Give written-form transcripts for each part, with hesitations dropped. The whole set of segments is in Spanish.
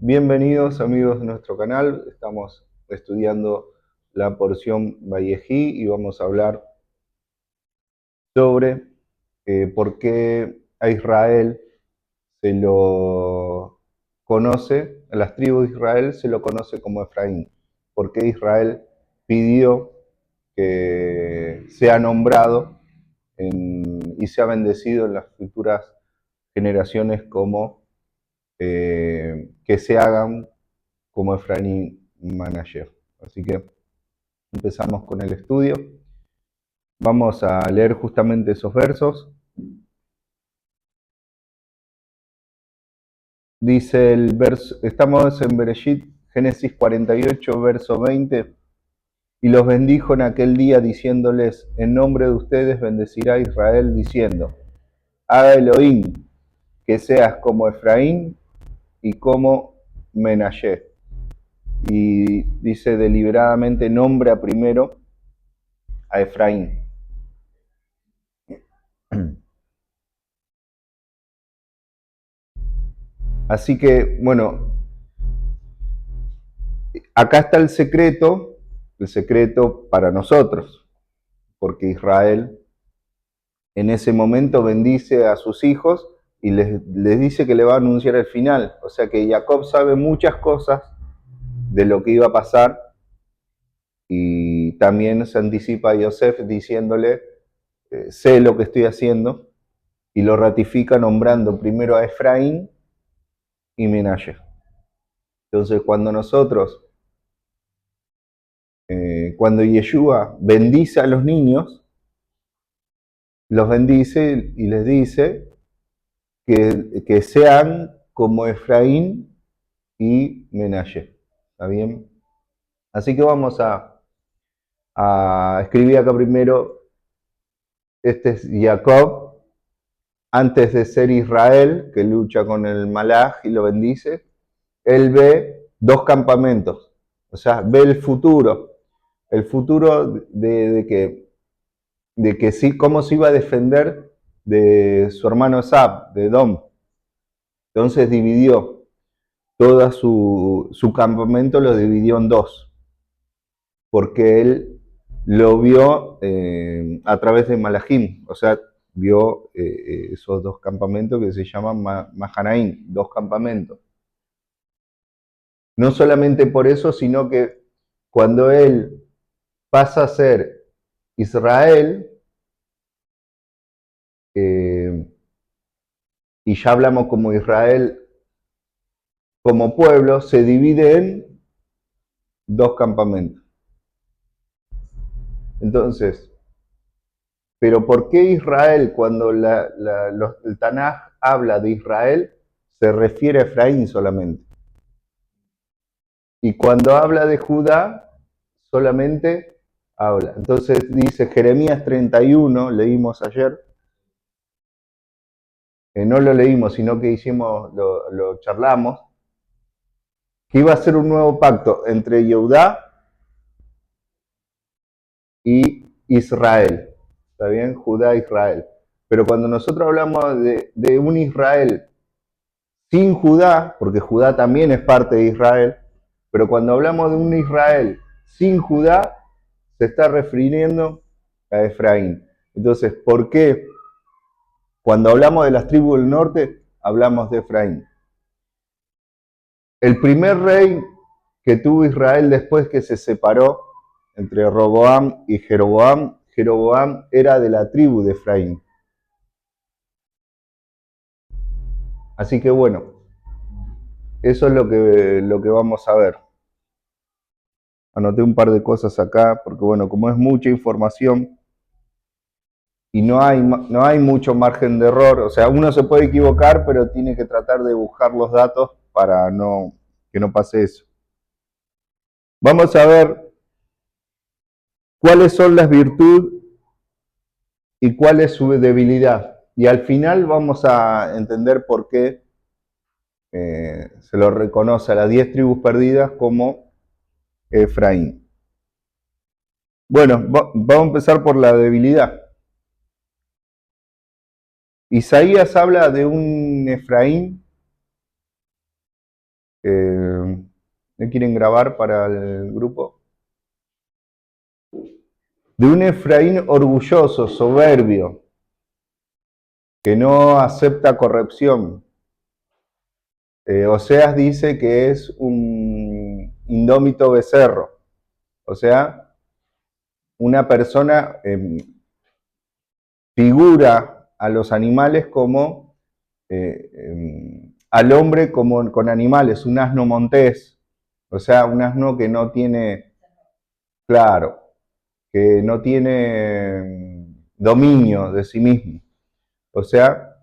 Bienvenidos amigos de nuestro canal. Estamos estudiando la porción Vallejí y vamos a hablar sobre por qué a Israel se lo conoce, a las tribus de Israel se lo conoce como Efraín. Por qué Israel pidió que sea nombrado y sea bendecido en las futuras generaciones como que se hagan como Efraín Manager. Así que empezamos con el estudio. Vamos a leer justamente esos versos. Dice el verso, estamos en Bereshit, Génesis 48, verso 20. Y los bendijo en aquel día diciéndoles, en nombre de ustedes bendecirá Israel diciendo, haga Elohim que seas como Efraín y como Menashe. Y dice deliberadamente nombra primero a Efraín. Así que, bueno, acá está el secreto para nosotros, porque Israel en ese momento bendice a sus hijos y les dice que le va a anunciar el final. O sea que Jacob sabe muchas cosas de lo que iba a pasar y también se anticipa a Yosef diciéndole, sé lo que estoy haciendo, y lo ratifica nombrando primero a Efraín y Menashe. Entonces cuando Yeshua bendice a los niños, los bendice y les dice que sean como Efraín y Menashe. ¿Está bien? Así que vamos a escribir acá primero, este es Jacob, antes de ser Israel, que lucha con el Malaj y lo bendice, él ve dos campamentos, o sea, ve el futuro de que sí, cómo se iba a defender de su hermano Esab, de Edom. Entonces dividió todo su campamento, lo dividió en dos, porque él lo vio a través de Malahim, o sea, vio esos dos campamentos que se llaman Mahanaim, dos campamentos. No solamente por eso, sino que cuando él pasa a ser Israel, eh, y ya hablamos como Israel como pueblo, se divide en dos campamentos. Entonces, pero ¿por qué Israel, cuando el Tanaj habla de Israel, se refiere a Efraín solamente? Y cuando habla de Judá, solamente habla. Entonces dice Jeremías 31, leímos ayer, no lo leímos, sino que lo charlamos, que iba a ser un nuevo pacto entre Judá y Israel. ¿Está bien? Judá, Israel. Pero cuando nosotros hablamos de un Israel sin Judá, porque Judá también es parte de Israel, pero cuando hablamos de un Israel sin Judá, se está refiriendo a Efraín. Entonces, ¿por qué cuando hablamos de las tribus del norte, hablamos de Efraín? El primer rey que tuvo Israel después que se separó entre Roboam y Jeroboam, Jeroboam era de la tribu de Efraín. Así que bueno, eso es lo que vamos a ver. Anoté un par de cosas acá, porque bueno, como es mucha información y no hay mucho margen de error, o sea, uno se puede equivocar, pero tiene que tratar de buscar los datos para que no pase eso. Vamos a ver cuáles son las virtudes y cuál es su debilidad. Y al final vamos a entender por qué se lo reconoce a las 10 tribus perdidas como Efraín. Bueno, vamos a empezar por la debilidad. Isaías habla de un Efraín ¿Me quieren grabar para el grupo? De un Efraín orgulloso, soberbio, que no acepta corrección. Oseas dice que es un indómito becerro, o sea, una persona figura a los animales como al hombre como con animales, un asno montés, o sea, un asno que no tiene, claro, que no tiene dominio de sí mismo. O sea,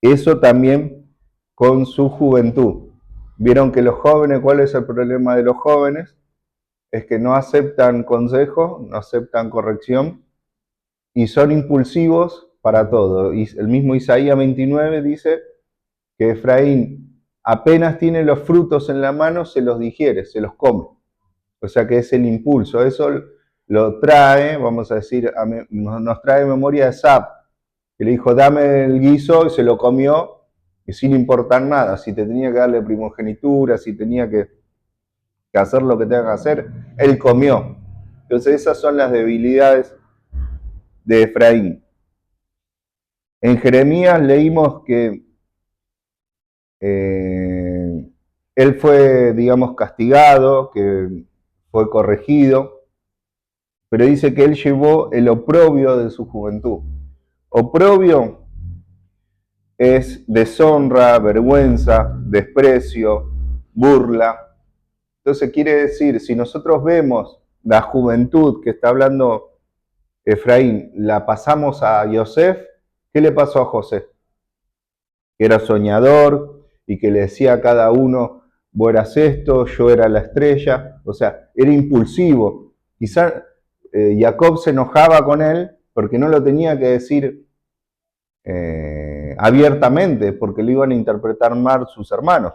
eso también con su juventud. Vieron que los jóvenes, ¿cuál es el problema de los jóvenes? Es que no aceptan consejo, no aceptan corrección y son impulsivos para todo. Y el mismo Isaías 29 dice que Efraín apenas tiene los frutos en la mano, se los digiere, se los come. O sea que es el impulso. Eso lo trae, vamos a decir, nos trae memoria de Sab, que le dijo, dame el guiso, y se lo comió, y sin importar nada. Si te tenía que darle primogenitura, si tenía que hacer lo que tenga que hacer, él comió. Entonces esas son las debilidades de Efraín. En Jeremías leímos que él fue, digamos, castigado, que fue corregido, pero dice que él llevó el oprobio de su juventud. Oprobio es deshonra, vergüenza, desprecio, burla. Entonces quiere decir, si nosotros vemos la juventud que está hablando Efraín, la pasamos a Yosef, ¿qué le pasó a José? Que era soñador y que le decía a cada uno, vos eras esto, yo era la estrella, o sea, era impulsivo. Quizá Jacob se enojaba con él porque no lo tenía que decir abiertamente, porque lo iban a interpretar mal sus hermanos.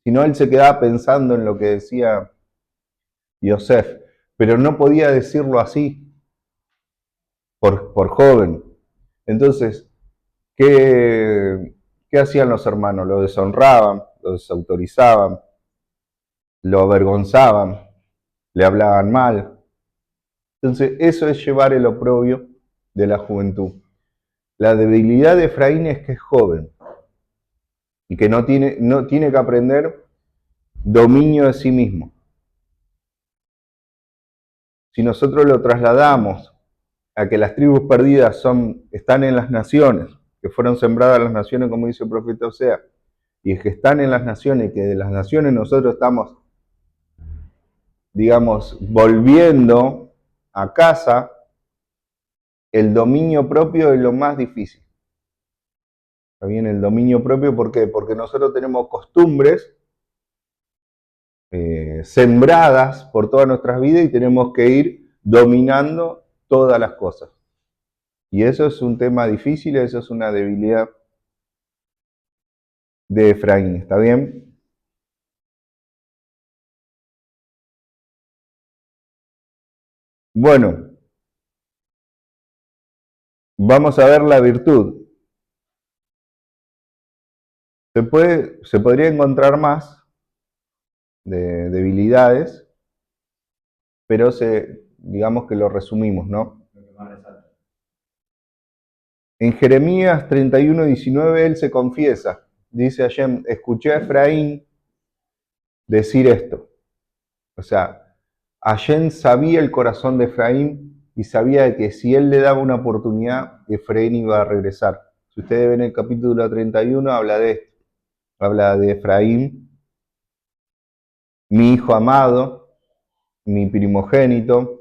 Sino él se quedaba pensando en lo que decía Yosef, pero no podía decirlo así por joven. Entonces, ¿qué hacían los hermanos? Lo deshonraban, lo desautorizaban, lo avergonzaban, le hablaban mal. Entonces, eso es llevar el oprobio de la juventud. La debilidad de Efraín es que es joven y que no tiene que aprender dominio de sí mismo. Si nosotros lo trasladamos a que las tribus perdidas están en las naciones, que fueron sembradas las naciones, como dice el profeta Osea, y es que están en las naciones, que de las naciones nosotros estamos, digamos, volviendo a casa, el dominio propio es lo más difícil. ¿Está bien? El dominio propio, ¿por qué? Porque nosotros tenemos costumbres sembradas por todas nuestras vidas y tenemos que ir dominando todas las cosas. Y eso es un tema difícil, eso es una debilidad de Efraín, ¿está bien? Bueno, vamos a ver la virtud. Se podría encontrar más de debilidades, pero digamos que lo resumimos, ¿no? En Jeremías 31:19 él se confiesa, dice Hashem, escuché a Efraín decir esto. O sea, Hashem sabía el corazón de Efraín y sabía que si él le daba una oportunidad, Efraín iba a regresar. Si ustedes ven el capítulo 31, habla de esto. Habla de Efraín, mi hijo amado, mi primogénito.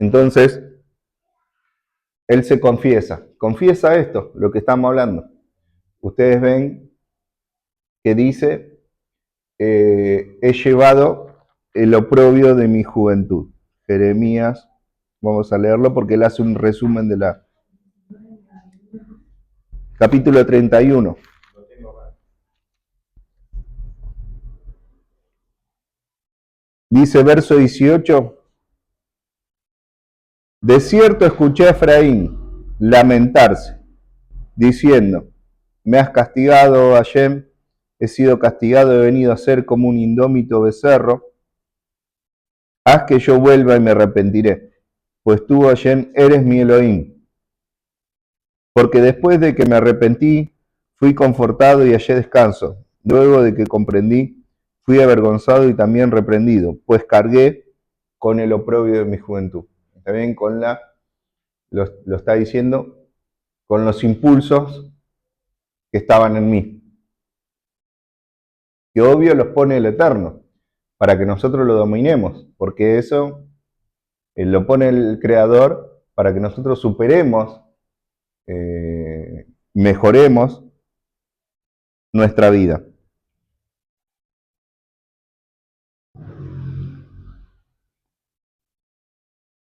Entonces, él se confiesa esto, lo que estamos hablando. Ustedes ven que dice, he llevado el oprobio de mi juventud. Jeremías, vamos a leerlo porque él hace un resumen de la capítulo 31. Dice verso 18, de cierto escuché a Efraín, lamentarse, diciendo, me has castigado, Hashem, he sido castigado, he venido a ser como un indómito becerro, haz que yo vuelva y me arrepentiré, pues tú, Hashem, eres mi Elohim. Porque después de que me arrepentí, fui confortado y hallé descanso. Luego de que comprendí, fui avergonzado y también reprendido, pues cargué con el oprobio de mi juventud. También con lo está diciendo, con los impulsos que estaban en mí. Que obvio los pone el Eterno, para que nosotros lo dominemos, porque eso lo pone el Creador para que nosotros superemos, mejoremos nuestra vida.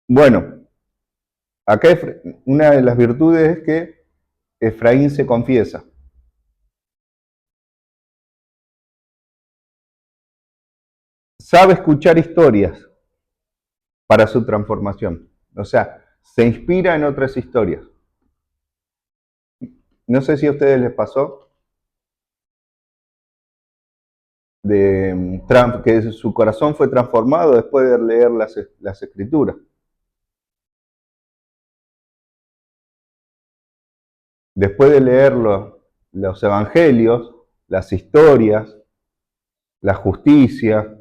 Bueno, acá una de las virtudes es que Efraín se confiesa. Sabe escuchar historias para su transformación. O sea, se inspira en otras historias. No sé si a ustedes les pasó que su corazón fue transformado después de leer las escrituras. Después de leer los evangelios, las historias, la justicia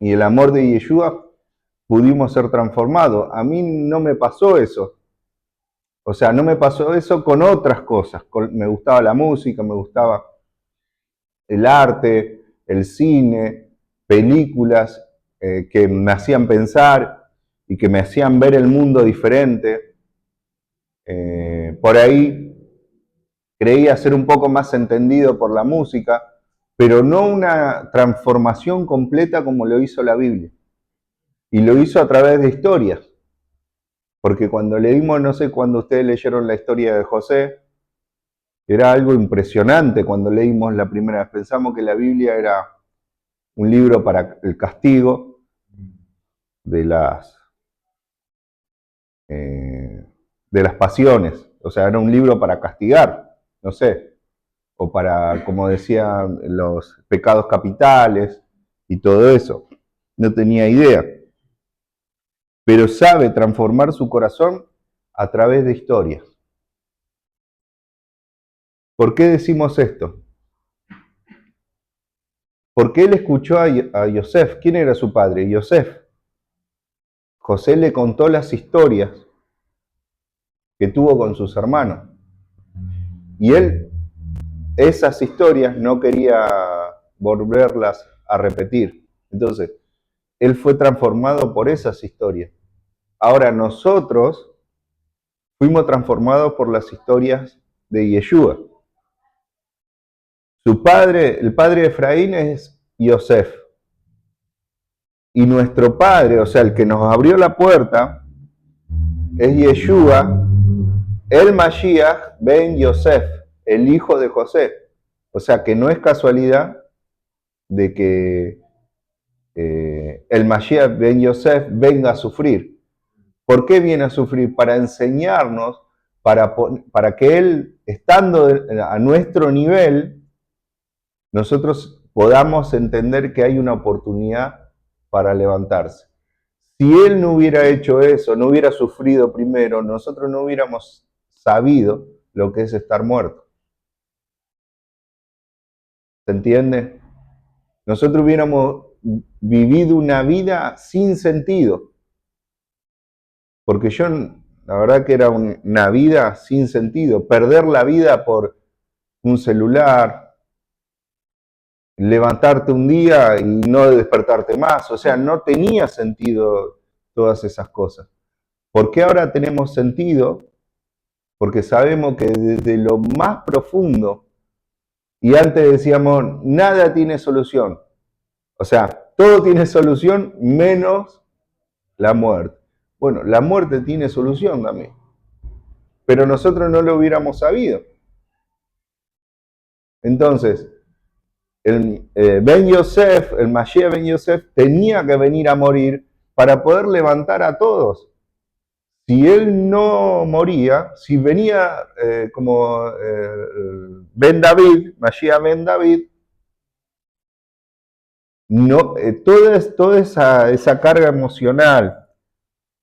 y el amor de Yeshua, pudimos ser transformados. A mí no me pasó eso. O sea, no me pasó eso con otras cosas. Me gustaba la música, me gustaba el arte, el cine, películas que me hacían pensar y que me hacían ver el mundo diferente. Por ahí creía ser un poco más entendido por la música, pero no una transformación completa como lo hizo la Biblia. Y lo hizo a través de historias. Porque cuando leímos, no sé cuando ustedes leyeron la historia de José, era algo impresionante cuando leímos la primera vez. Pensamos que la Biblia era un libro para el castigo de las pasiones. O sea, era un libro para castigar, no sé, o para, como decían, los pecados capitales y todo eso. No tenía idea. Pero sabe transformar su corazón a través de historias. ¿Por qué decimos esto? Porque él escuchó a Yosef. ¿Quién era su padre? Yosef. José le contó las historias que tuvo con sus hermanos. Y él, esas historias, no quería volverlas a repetir. Entonces, él fue transformado por esas historias. Ahora nosotros fuimos transformados por las historias de Yeshua. Su padre, el padre de Efraín es Yosef. Y nuestro padre, o sea, el que nos abrió la puerta, es Yeshua, el Mashiach ben Yosef, el hijo de José. O sea que no es casualidad de que el Mashiach ben Yosef venga a sufrir. ¿Por qué viene a sufrir? Para enseñarnos, para que él, estando a nuestro nivel, nosotros podamos entender que hay una oportunidad para levantarse. Si él no hubiera hecho eso, no hubiera sufrido primero, nosotros no hubiéramos sabido lo que es estar muerto. ¿Se entiende? Nosotros hubiéramos vivido una vida sin sentido. Porque yo, la verdad que era una vida sin sentido. Perder la vida por un celular, levantarte un día y no despertarte más. O sea, no tenía sentido todas esas cosas. ¿Por qué ahora tenemos sentido? Porque sabemos que desde lo más profundo, y antes decíamos, nada tiene solución. O sea, todo tiene solución menos la muerte. Bueno, la muerte tiene solución también. Pero nosotros no lo hubiéramos sabido. Entonces, Ben Yosef, el Mashiach Ben Yosef, tenía que venir a morir para poder levantar a todos. si él no moría, si venía como Ben David, Mashiach Ben David, no, toda esa carga emocional,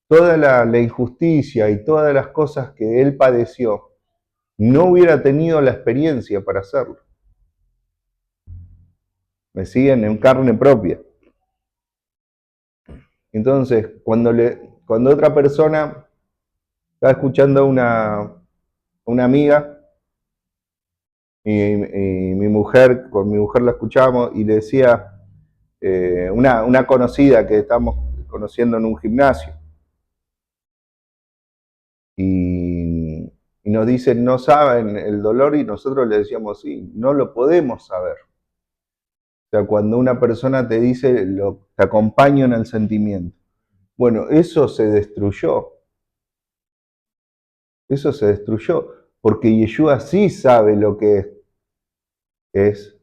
toda la injusticia y todas las cosas que él padeció, no hubiera tenido la experiencia para hacerlo. ¿Me siguen? En carne propia. Entonces, cuando otra persona estaba escuchando a una amiga, y con mi mujer la escuchábamos y le decía una conocida que estamos conociendo en un gimnasio, y nos dicen, no saben el dolor, y nosotros le decíamos, sí, no lo podemos saber. O sea, cuando una persona te dice, te acompaño en el sentimiento. Bueno, eso se destruyó, porque Yeshua sí sabe lo que es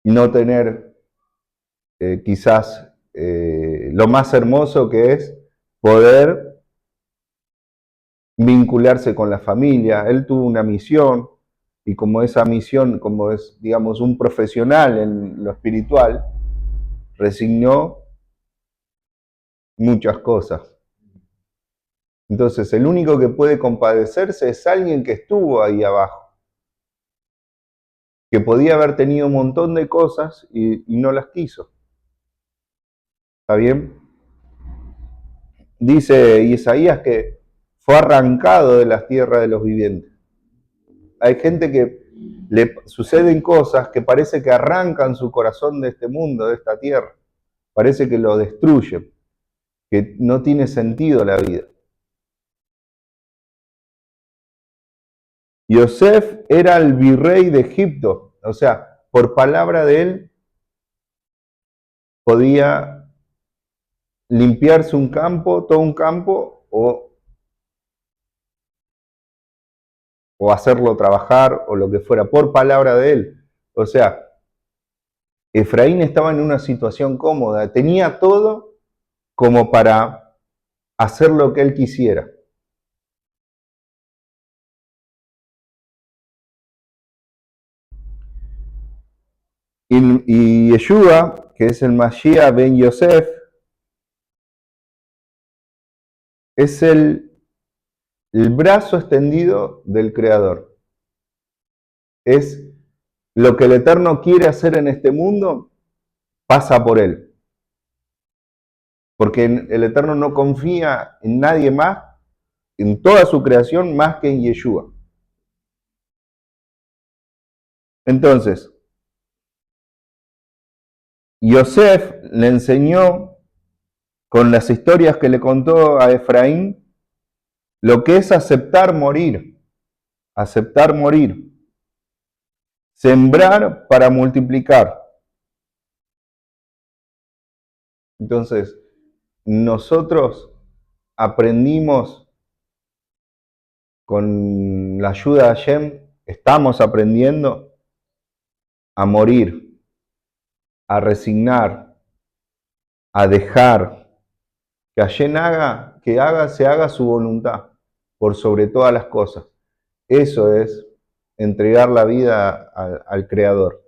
no tener quizás lo más hermoso que es poder vincularse con la familia. Él tuvo una misión, y como esa misión, como es, digamos, un profesional en lo espiritual, resignó muchas cosas. Entonces, el único que puede compadecerse es alguien que estuvo ahí abajo, que podía haber tenido un montón de cosas y no las quiso. ¿Está bien? Dice Isaías que fue arrancado de las tierras de los vivientes. Hay gente que le suceden cosas que parece que arrancan su corazón de este mundo, de esta tierra. Parece que lo destruyen, que no tiene sentido la vida. Yosef era el virrey de Egipto, o sea, por palabra de él podía limpiarse un campo, todo un campo, o hacerlo trabajar, o lo que fuera, por palabra de él. O sea, Efraín estaba en una situación cómoda, tenía todo como para hacer lo que él quisiera. Y Yeshua, que es el Mashiach ben Yosef, es el brazo extendido del Creador. Es lo que el Eterno quiere hacer en este mundo, pasa por él. Porque el Eterno no confía en nadie más, en toda su creación, más que en Yeshua. Entonces, Yosef le enseñó, con las historias que le contó a Efraín, lo que es aceptar morir. Aceptar morir. Sembrar para multiplicar. Entonces, nosotros aprendimos con la ayuda de Hashem, estamos aprendiendo a morir, a resignar, a dejar, que Hashem se haga su voluntad por sobre todas las cosas. Eso es entregar la vida al Creador.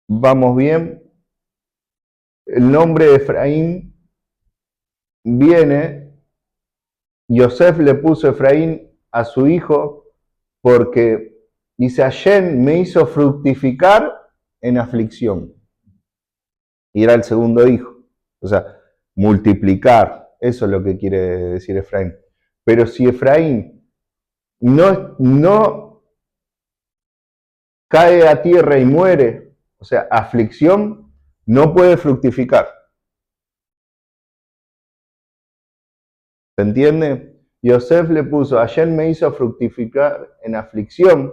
¿Vamos bien? El nombre de Efraín viene, Yosef le puso Efraín a su hijo porque dice, Hashem me hizo fructificar en aflicción. Y era el segundo hijo. O sea, multiplicar. Eso es lo que quiere decir Efraín. Pero si Efraín no cae a tierra y muere, o sea, aflicción, no puede fructificar. ¿Se entiende? Yosef le puso, Hashem me hizo fructificar en aflicción,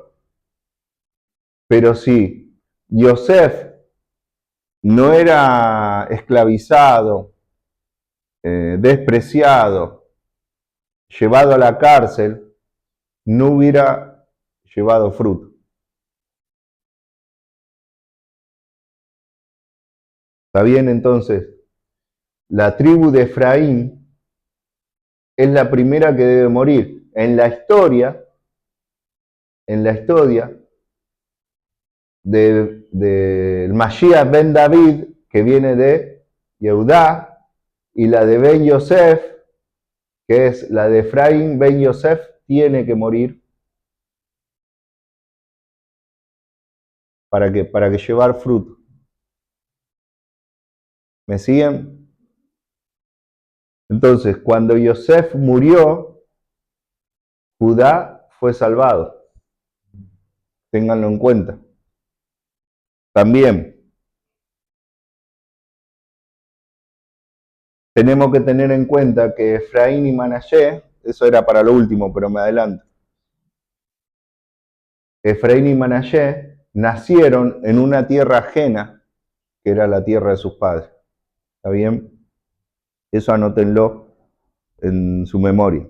pero si Yosef no era esclavizado, despreciado, llevado a la cárcel, no hubiera llevado fruto. ¿Está bien? Entonces, la tribu de Efraín es la primera que debe morir. En la historia del Mashiach ben David, que viene de Yehudá, y la de Ben Yosef, que es la de Efraín ben Yosef, tiene que morir. ¿Para qué? Para que llevar fruto. ¿Me siguen? Entonces, cuando Yosef murió, Judá fue salvado. Ténganlo en cuenta. También tenemos que tener en cuenta que Efraín y Manashe, eso era para lo último, pero me adelanto. Efraín y Manashe nacieron en una tierra ajena, que era la tierra de sus padres. ¿Está bien? Eso anótenlo en su memoria.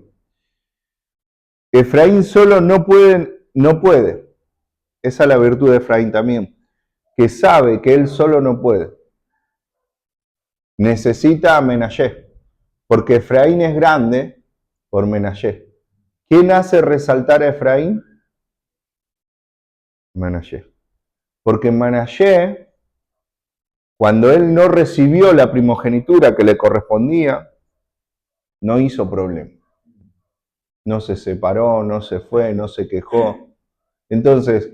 Efraín solo no puede. Esa es la virtud de Efraín también, que sabe que él solo no puede. Necesita a Menashe, porque Efraín es grande por Menashe. ¿Quién hace resaltar a Efraín? Menashe. Porque Menashe, cuando él no recibió la primogenitura que le correspondía, no hizo problema. No se separó, no se fue, no se quejó. Entonces,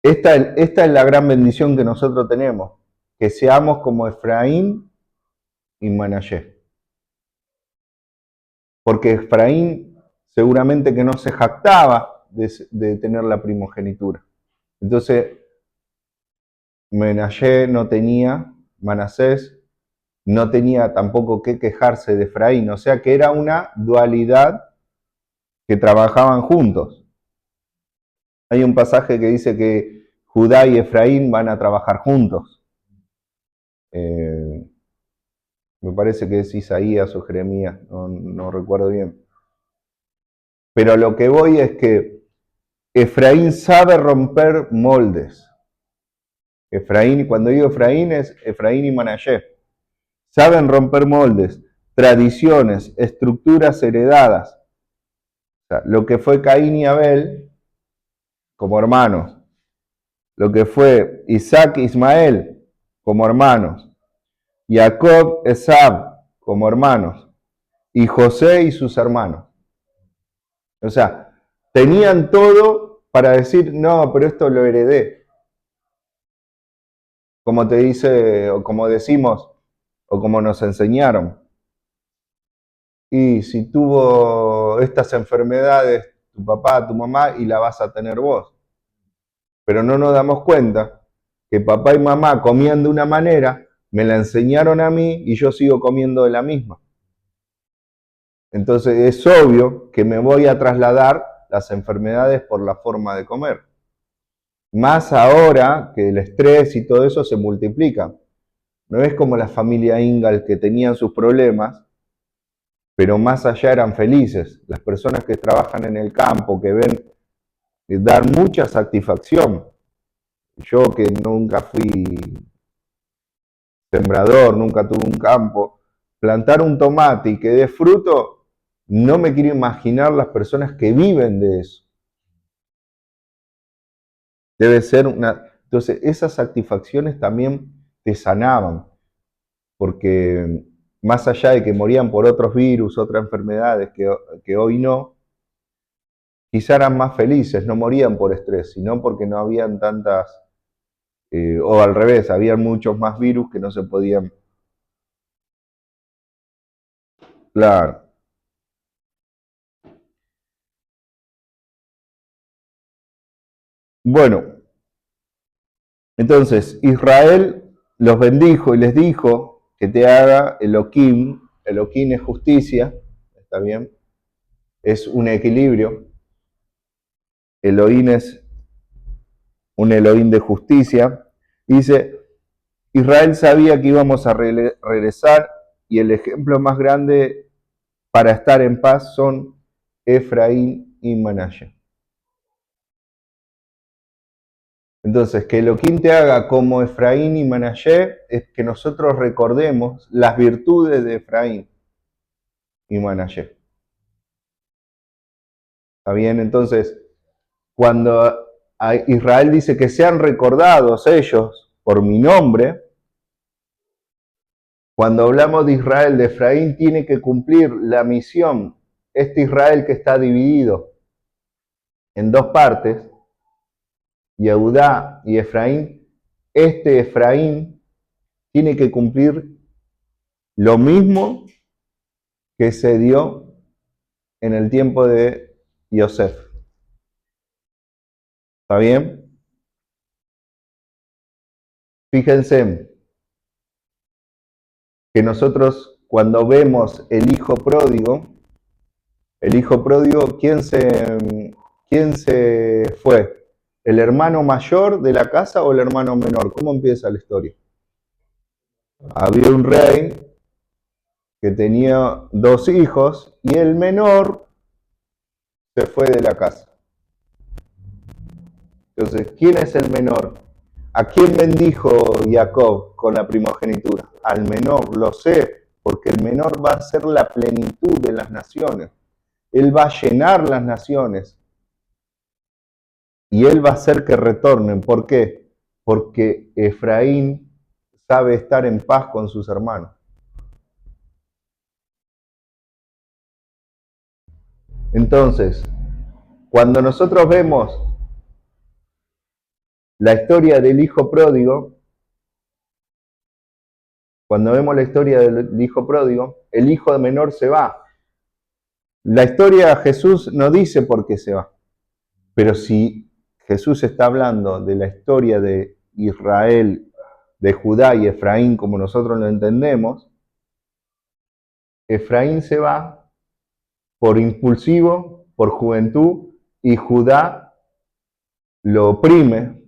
esta es la gran bendición que nosotros tenemos, que seamos como Efraín y Manashe. Porque Efraín seguramente que no se jactaba de tener la primogenitura. Entonces, Manasés no tenía tampoco que quejarse de Efraín, o sea que era una dualidad que trabajaban juntos. Hay un pasaje que dice que Judá y Efraín van a trabajar juntos. Me parece que es Isaías o Jeremías, no recuerdo bien. Pero lo que voy es que Efraín sabe romper moldes. Efraín, cuando digo Efraín, es Efraín y Manashe. Saben romper moldes, tradiciones, estructuras heredadas. O sea, lo que fue Caín y Abel como hermanos. Lo que fue Isaac e Ismael como hermanos. Jacob, Esab como hermanos. Y José y sus hermanos. O sea, tenían todo para decir, no, pero esto lo heredé. Como te dice, o como decimos, o como nos enseñaron. Y si tuvo estas enfermedades tu papá, tu mamá, y la vas a tener vos. Pero no nos damos cuenta que papá y mamá comían de una manera, me la enseñaron a mí y yo sigo comiendo de la misma. Entonces es obvio que me voy a trasladar las enfermedades por la forma de comer. Más ahora que el estrés y todo eso se multiplica. No es como la familia Ingalls que tenían sus problemas, pero más allá eran felices. Las personas que trabajan en el campo, que ven dar mucha satisfacción. Yo que nunca fui sembrador, nunca tuve un campo, plantar un tomate y que dé fruto, no me quiero imaginar las personas que viven de eso. Debe ser una... Entonces, esas satisfacciones también te sanaban, porque más allá de que morían por otros virus, otras enfermedades que hoy no, quizá eran más felices, no morían por estrés, sino porque no habían tantas, o al revés, había muchos más virus que no se podían. Claro. Bueno, entonces Israel los bendijo y les dijo que te haga Elohim. Elohim es justicia, ¿está bien? Es un equilibrio. Elohim es un Elohim de justicia. Dice, Israel sabía que íbamos a regresar y el ejemplo más grande para estar en paz son Efraín y Manashe. Entonces, que Elohim te haga como Efraín y Manashe es que nosotros recordemos las virtudes de Efraín y Manashe. ¿Está bien? Entonces, cuando Israel dice que sean recordados ellos por mi nombre, cuando hablamos de Israel, de Efraín, tiene que cumplir la misión. Este Israel que está dividido en dos partes, Yehudá y Efraín, este Efraín tiene que cumplir lo mismo que se dio en el tiempo de Yosef. ¿Está bien? Fíjense que nosotros cuando vemos el hijo pródigo, ¿quién se fue? ¿El hermano mayor de la casa o el hermano menor? ¿Cómo empieza la historia? Había un rey que tenía dos hijos y el menor se fue de la casa. Entonces, ¿quién es el menor? ¿A quién bendijo Jacob con la primogenitura? Al menor, lo sé, porque el menor va a ser la plenitud de las naciones. Él va a llenar las naciones y él va a hacer que retornen. ¿Por qué? Porque Efraín sabe estar en paz con sus hermanos. Entonces, cuando nosotros vemos la historia del hijo pródigo, el hijo menor se va. La historia de Jesús no dice por qué se va, pero si Jesús está hablando de la historia de Israel, de Judá y Efraín como nosotros lo entendemos, Efraín se va por impulsivo, por juventud, y Judá lo oprime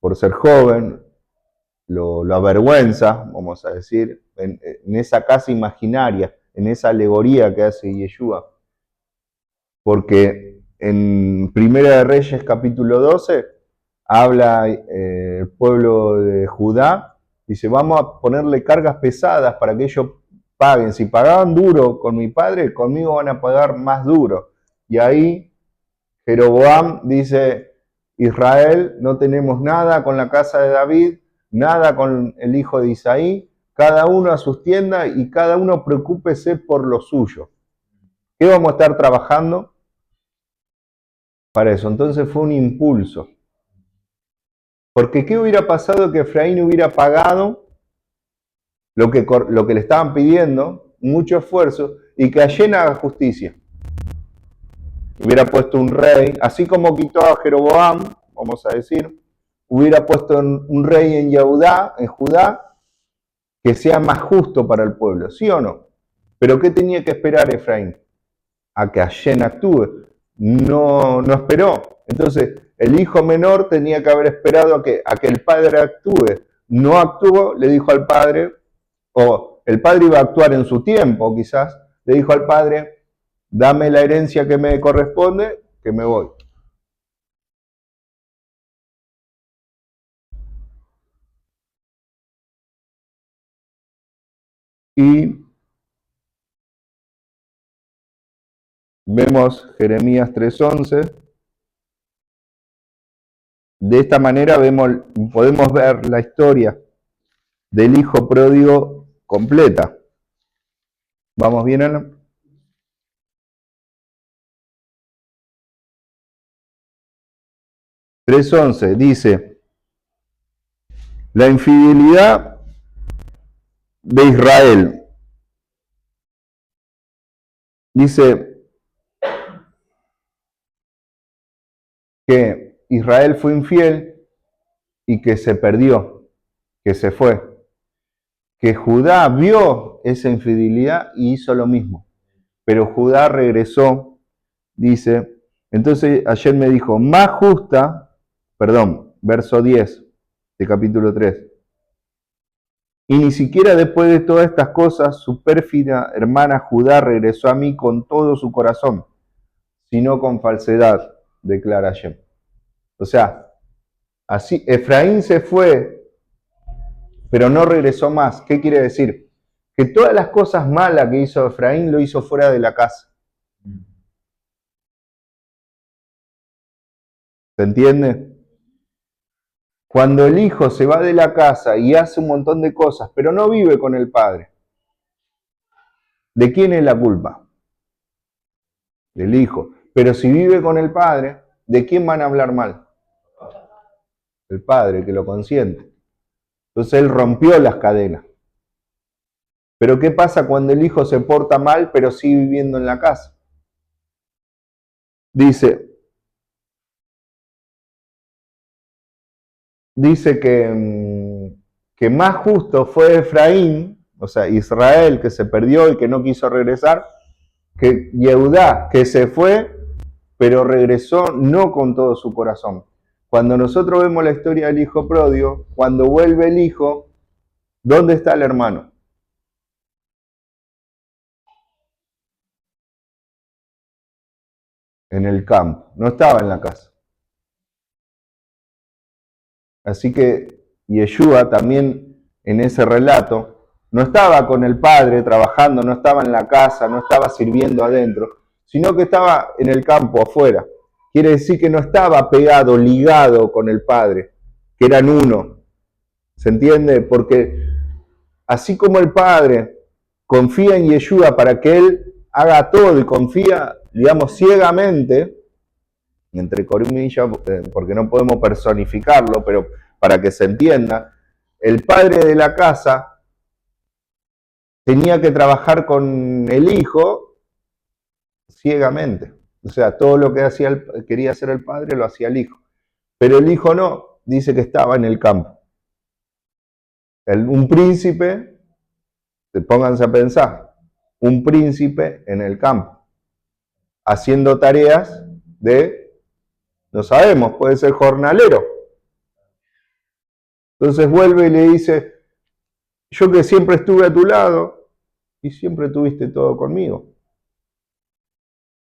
por ser joven, lo avergüenza, vamos a decir, en esa casa imaginaria, en esa alegoría que hace Yeshua. Porque en Primera de Reyes capítulo 12 habla el pueblo de Judá, dice, vamos a ponerle cargas pesadas para que ellos paguen. Si pagaban duro con mi padre, conmigo van a pagar más duro. Y ahí Jeroboam dice, Israel, no tenemos nada con la casa de David, nada con el hijo de Isaí, cada uno a sus tiendas y cada uno preocúpese por lo suyo. ¿Qué vamos a estar trabajando? Para eso. Entonces fue un impulso. Porque ¿qué hubiera pasado que Efraín hubiera pagado lo que le estaban pidiendo, mucho esfuerzo, y que Allen haga justicia? Hubiera puesto un rey, así como quitó a Jeroboam, vamos a decir, hubiera puesto un rey en Judá, que sea más justo para el pueblo, ¿sí o no? Pero ¿qué tenía que esperar Efraín? A que Allen actúe. No esperó. Entonces, el hijo menor tenía que haber esperado a que el padre actúe. No actuó, le dijo al padre, o el padre iba a actuar en su tiempo, quizás, le dijo al padre, dame la herencia que me corresponde, que me voy. Y vemos Jeremías 3:11. De esta manera podemos ver la historia del hijo pródigo completa. ¿Vamos bien, Ana? 3:11 dice, la infidelidad de Israel. Dice que Israel fue infiel y que se perdió, que se fue. Que Judá vio esa infidelidad y hizo lo mismo. Pero Judá regresó, dice, entonces ayer me dijo, verso 10 de capítulo 3. Y ni siquiera después de todas estas cosas, su pérfida hermana Judá regresó a mí con todo su corazón, sino con falsedad, declara Hashem. O sea, Así, Efraín se fue, pero no regresó más. ¿Qué quiere decir? Que todas las cosas malas que hizo Efraín lo hizo fuera de la casa. ¿Se entiende? Cuando el hijo se va de la casa y hace un montón de cosas, pero no vive con el padre, ¿de quién es la culpa? Del hijo. Pero si vive con el padre, ¿de quién van a hablar mal? El padre que lo consiente. Entonces él rompió las cadenas. Pero ¿qué pasa cuando el hijo se porta mal pero sigue viviendo en la casa? Dice que más justo fue Efraín, o sea, Israel, que se perdió y que no quiso regresar, que Yehudá, que se fue, pero regresó no con todo su corazón. Cuando nosotros vemos la historia del hijo pródigo, cuando vuelve el hijo, ¿dónde está el hermano? En el campo, no estaba en la casa. Así que Yeshua también en ese relato no estaba con el padre trabajando, no estaba en la casa, no estaba sirviendo adentro, sino que estaba en el campo afuera. Quiere decir que no estaba pegado, ligado con el padre, que eran uno. ¿Se entiende? Porque así como el padre confía en Yeshua para que él haga todo y confía, digamos, ciegamente, entre comillas, porque no podemos personificarlo, pero para que se entienda, el padre de la casa tenía que trabajar con el hijo ciegamente. O sea, todo lo que quería hacer el padre lo hacía el hijo. Pero el hijo no, dice que estaba en el campo. Un príncipe, pónganse a pensar, un príncipe en el campo, haciendo tareas no sabemos, puede ser jornalero. Entonces vuelve y le dice, yo que siempre estuve a tu lado y siempre tuviste todo conmigo.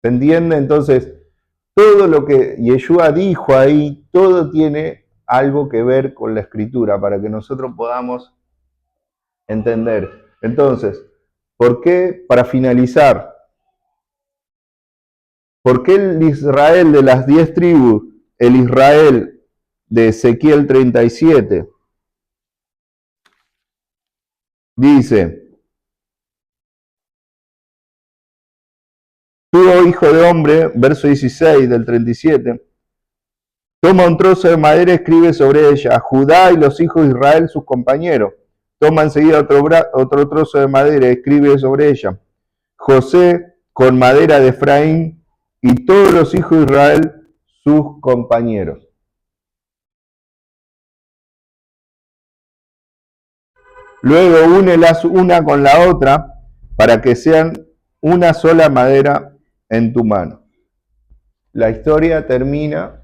¿Se entiende? Entonces, todo lo que Yeshua dijo ahí, todo tiene algo que ver con la escritura para que nosotros podamos entender. Entonces, ¿por qué, para finalizar, por qué el Israel de las 10 tribus, el Israel de Ezequiel 37, dice, tú, oh hijo de hombre, verso 16 del 37, toma un trozo de madera y escribe sobre ella, a Judá y los hijos de Israel sus compañeros. Toma enseguida otro trozo de madera y escribe sobre ella, José con madera de Efraín y todos los hijos de Israel sus compañeros. Luego únelas una con la otra para que sean una sola madera en tu mano. La historia termina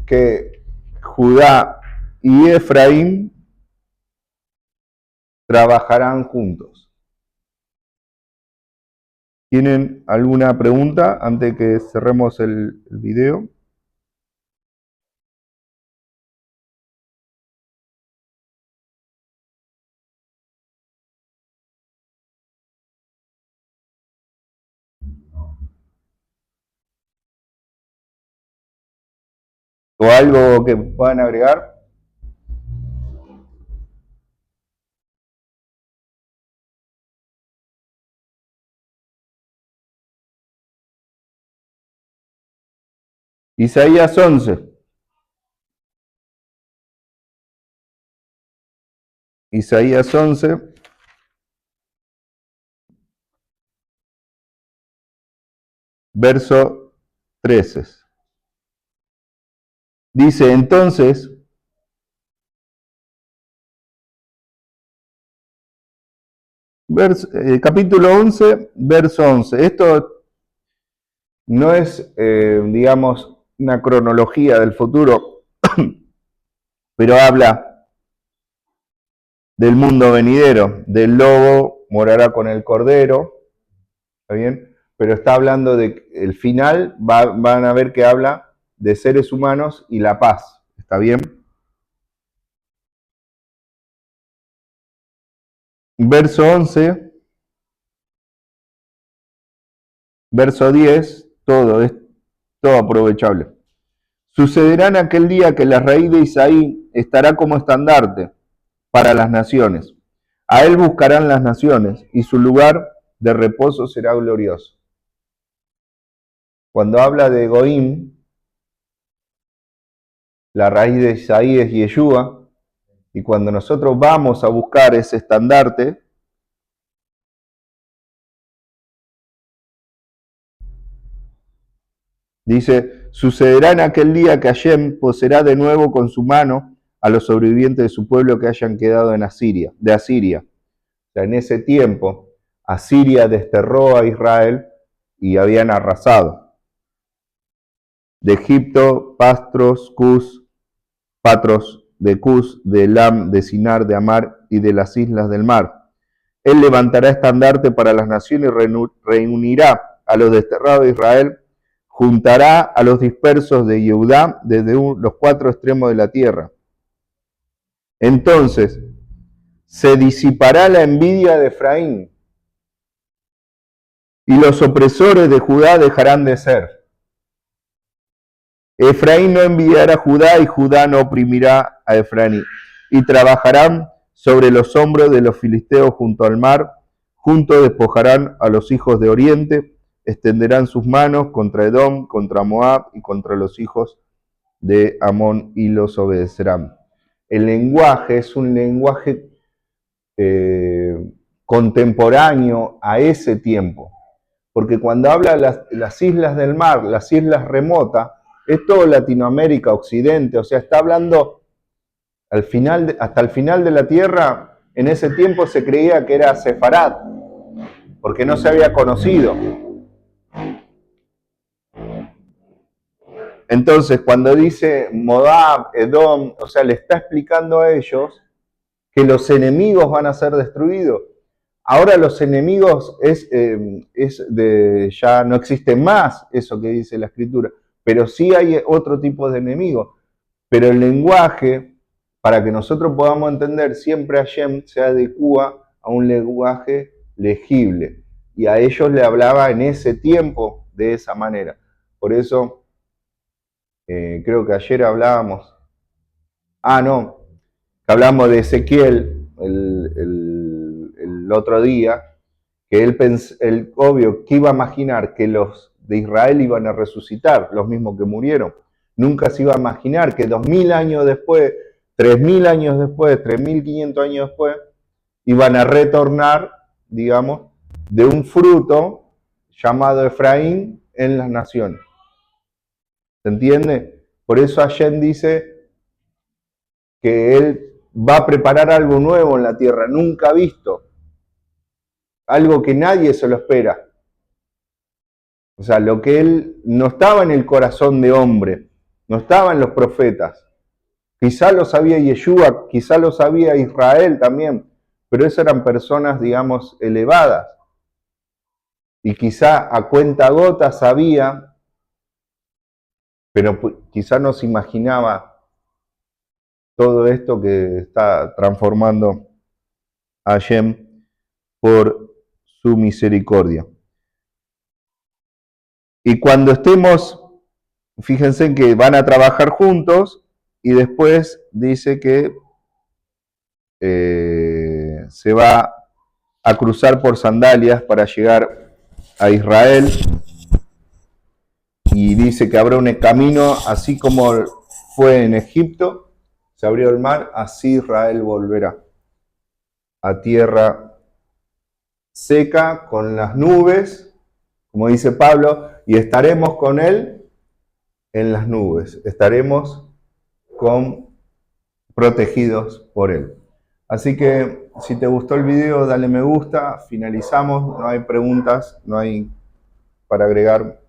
que Judá y Efraín trabajarán juntos. ¿Tienen alguna pregunta antes de que cerremos el video? ¿O algo que puedan agregar? Isaías 11. Isaías 11. Verso 13. Dice entonces, capítulo 11, verso 11. Esto no es, digamos, una cronología del futuro, pero habla del mundo venidero. Del lobo morará con el cordero, ¿está bien? Pero está hablando de el final, van a ver que habla de seres humanos y la paz, ¿está bien? verso 11, verso 10, todo es todo aprovechable. Sucederá en aquel día que la raíz de Isaí estará como estandarte para las naciones. A él buscarán las naciones y su lugar de reposo será glorioso. Cuando habla de Goim, la raíz de Isaí es Yeshua, y cuando nosotros vamos a buscar ese estandarte, dice, sucederá en aquel día que Hashem poseerá de nuevo con su mano a los sobrevivientes de su pueblo que hayan quedado en Asiria, de Asiria. O sea, en ese tiempo, Asiria desterró a Israel y habían arrasado. De Egipto, Patros, de Cus, de Elam, de Sinar, de Amar y de las islas del mar. Él levantará estandarte para las naciones y reunirá a los desterrados de Israel, juntará a los dispersos de Yehudá desde los cuatro extremos de la tierra. Entonces se disipará la envidia de Efraín y los opresores de Judá dejarán de ser. Efraín no envidiará a Judá y Judá no oprimirá a Efraín. Y trabajarán sobre los hombros de los filisteos junto al mar, juntos despojarán a los hijos de Oriente, extenderán sus manos contra Edom, contra Moab y contra los hijos de Amón y los obedecerán. El lenguaje es un lenguaje contemporáneo a ese tiempo, porque cuando habla de las islas del mar, las islas remotas, es todo Latinoamérica, Occidente, o sea, está hablando hasta el final de la tierra. En ese tiempo se creía que era Sefarad, porque no se había conocido. Entonces, cuando dice Moab, Edom, o sea, le está explicando a ellos que los enemigos van a ser destruidos. Ahora los enemigos ya no existe más eso que dice la Escritura, pero sí hay otro tipo de enemigos. Pero el lenguaje, para que nosotros podamos entender, siempre Hashem se adecua a un lenguaje legible. Y a ellos le hablaba en ese tiempo de esa manera. Por eso, creo que ayer hablábamos, que hablamos de Ezequiel el otro día, que él obvio que iba a imaginar que los de Israel iban a resucitar, los mismos que murieron. Nunca se iba a imaginar que 2000 años después, 3000 años después, 3500 años después, iban a retornar, digamos, de un fruto llamado Efraín en las naciones. ¿Se entiende? Por eso Hashem dice que él va a preparar algo nuevo en la tierra, nunca visto. Algo que nadie se lo espera. O sea, lo que él no estaba en el corazón de hombre, no estaba en los profetas. Quizá lo sabía Yeshua, quizá lo sabía Israel también, pero esas eran personas, digamos, elevadas. Y quizá a cuenta gota sabía, pero quizá no se imaginaba todo esto que está transformando a Hashem por su misericordia. Y cuando estemos, fíjense que van a trabajar juntos y después dice que se va a cruzar por sandalias para llegar a Israel, y dice que habrá un camino, así como fue en Egipto, se abrió el mar, así Israel volverá a tierra seca con las nubes, como dice Pablo, y estaremos con él en las nubes, estaremos protegidos por él. Así que si te gustó el video, dale me gusta, finalizamos, no hay preguntas, no hay para agregar.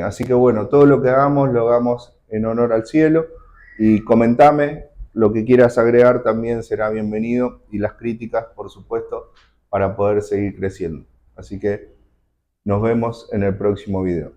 Así que bueno, todo lo que hagamos lo hagamos en honor al cielo, y comentame lo que quieras agregar, también será bienvenido, y las críticas, por supuesto, para poder seguir creciendo. Así que nos vemos en el próximo video.